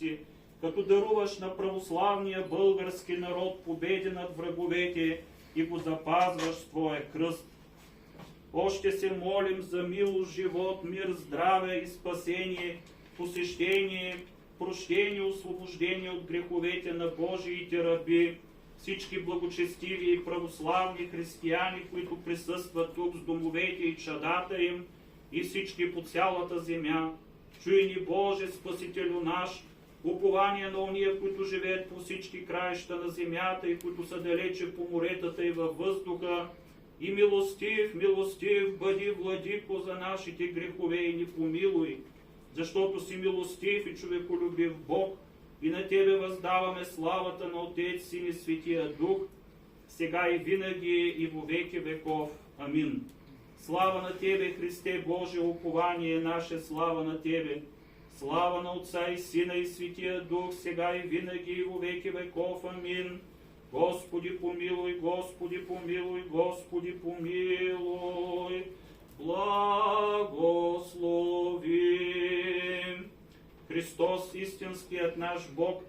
милости, като даруваш на православния български народ победи над враговете и го запазваш с Твоя кръст. Още се молим за милост, живот, мир, здраве и спасение, посещение, прощение, освобождение от греховете на Божиите раби, всички благочестиви и православни християни, които присъстват тук с домовете и чадата им, и всички по цялата земя. Чуй ни, Боже, Спасителю наш, упование на ония, които живеят по всички краища на земята и които са далече по моретата и във въздуха. И милостив, милостив бъди, Владико, за нашите грехове и ни помилуй, защото си милостив и човеколюбив Бог, и на Тебе въздаваме славата на Отец, Син и Светия Дух, сега и винаги и во веки веков. Амин. Слава на Тебе, Христе Боже, упование наше, слава на Тебе. Слава на Отца и Сина и Светия Дух, сега и винаги и во веки веков. Амин. Господи помилуй, Господи помилуй, Господи помилуй. Благослови. Христос, истинският наш Бог,